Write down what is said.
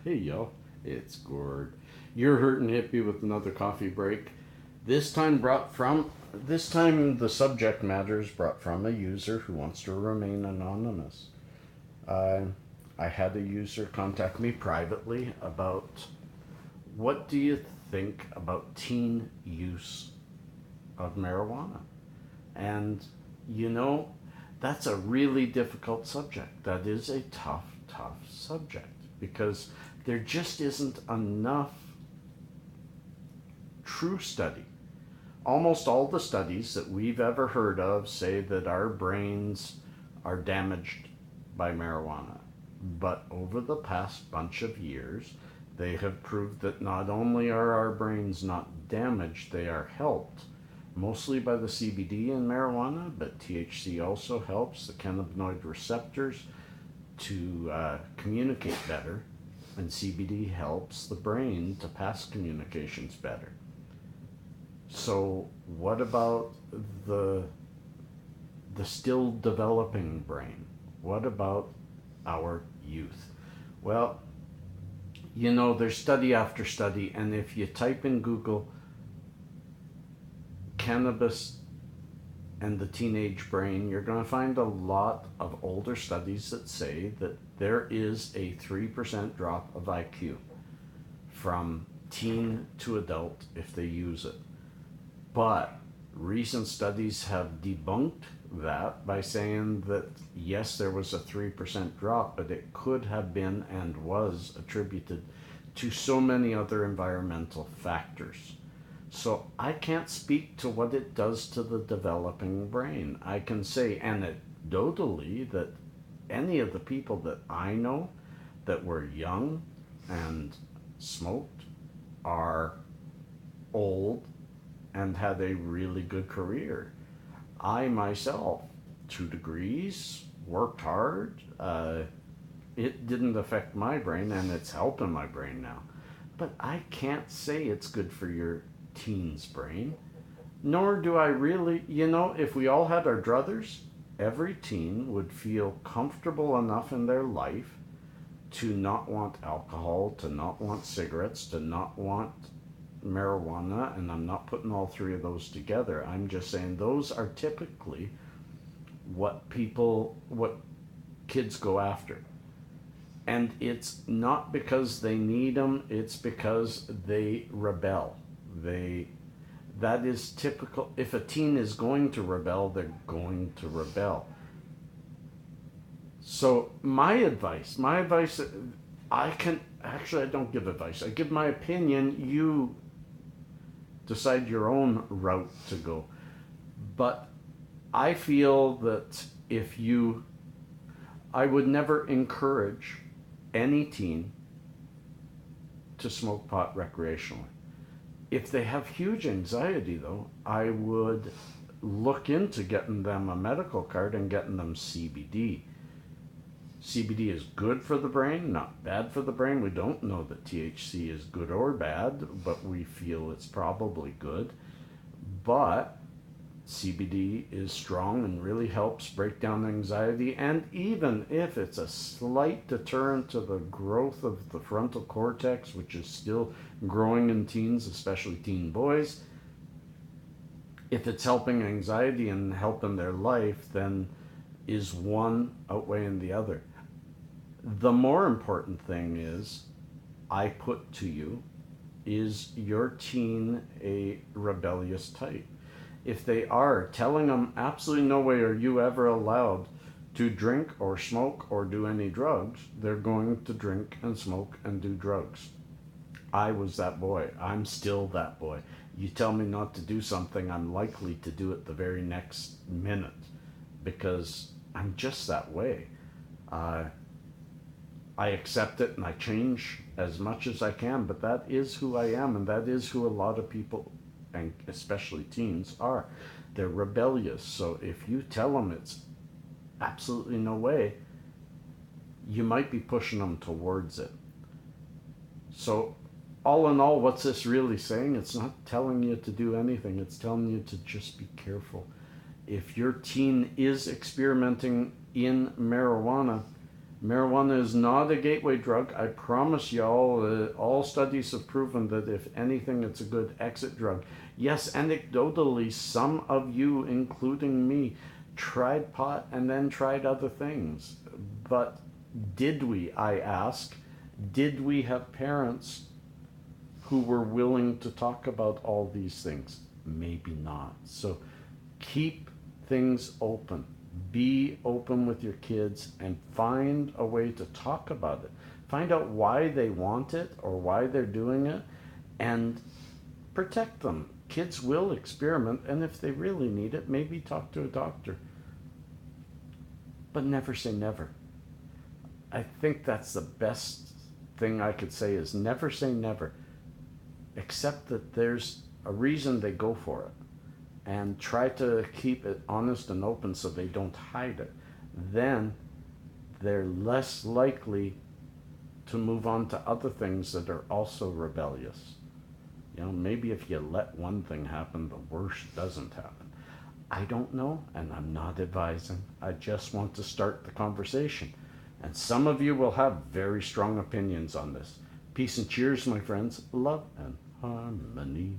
Hey yo, it's Gord. You're hurting hippie with another coffee break. This time the subject matter is brought from a user who wants to remain anonymous. Uh, I had a user contact me privately about what do you think about teen use of marijuana? And you know, that's a really difficult subject. That is a tough subject because there just isn't enough true study. Almost all the studies that we've ever heard of say that our brains are damaged by marijuana. But over the past bunch of years, they have proved that not only are our brains not damaged, they are helped. Mostly by the CBD in marijuana, but THC also helps the cannabinoid receptors to communicate better, and CBD helps the brain to pass communications better. So, what about the the still developing brain? What about our youth? Well, there's study after study, and if you type in Google cannabis and the teenage brain, you're going to find a lot of older studies that say that there is a 3% drop of IQ from teen to adult if they use it. But recent studies have debunked that by saying that yes, there was a 3% drop, but it could have been and was attributed to so many other environmental factors. So I can't speak to what it does to the developing brain. I can say anecdotally that any of the people that I know that were young and smoked are old and had a really good career. I myself, 2 degrees, worked hard. It didn't affect my brain, and it's helping my brain now. But I can't say it's good for your teen's brain. Nor do I really, if we all had our druthers, every teen would feel comfortable enough in their life to not want alcohol, to not want cigarettes, to not want marijuana, and I'm not putting all three of those together. I'm just saying those are typically what kids go after. And it's not because they need them, it's because they rebel. They That is typical. If a teen is going to rebel, they're going to rebel. So my advice, I don't give advice. I give my opinion. You decide your own route to go. But I feel that I would never encourage any teen to smoke pot recreationally. If they have huge anxiety, though, I would look into getting them a medical card and getting them CBD. CBD is good for the brain, not bad for the brain. We don't know that THC is good or bad, but we feel it's probably good. But CBD is strong and really helps break down anxiety. And even if it's a slight deterrent to the growth of the frontal cortex, which is still growing in teens, especially teen boys, if it's helping anxiety and helping their life, then is one outweighing the other? The more important thing is, I put to you, is your teen a rebellious type? If they are, telling them absolutely no way are you ever allowed to drink or smoke or do any drugs, they're going to drink and smoke and do drugs. I was that boy. I'm still that boy. You tell me not to do something, I'm likely to do it the very next minute because I'm just that way. Uh, I accept it and I change as much as I can, but that is who I am, and that is who a lot of people, and especially teens, are. They're rebellious. So if you tell them it's absolutely no way, you might be pushing them towards it. So, all in all, what's this really saying? It's not telling you to do anything, it's telling you to just be careful. If your teen is experimenting in marijuana, Marijuana is not a gateway drug. I promise y'all, all studies have proven that if anything, it's a good exit drug. Yes, anecdotally, some of you, including me, tried pot and then tried other things. But did we, I ask, did we have parents who were willing to talk about all these things? Maybe not. So keep things open. Be open with your kids and find a way to talk about it. Find out why they want it or why they're doing it, and protect them. Kids will experiment, and if they really need it, maybe talk to a doctor. But never say never. I think that's the best thing I could say is never say never. Accept that there's a reason they go for it, and try to keep it honest and open so they don't hide it. Then they're less likely to move on to other things that are also rebellious. You know, maybe if you let one thing happen, the worst doesn't happen. I don't know, and I'm not advising. I just want to start the conversation. And some of you will have very strong opinions on this. Peace and cheers, my friends. Love and harmony.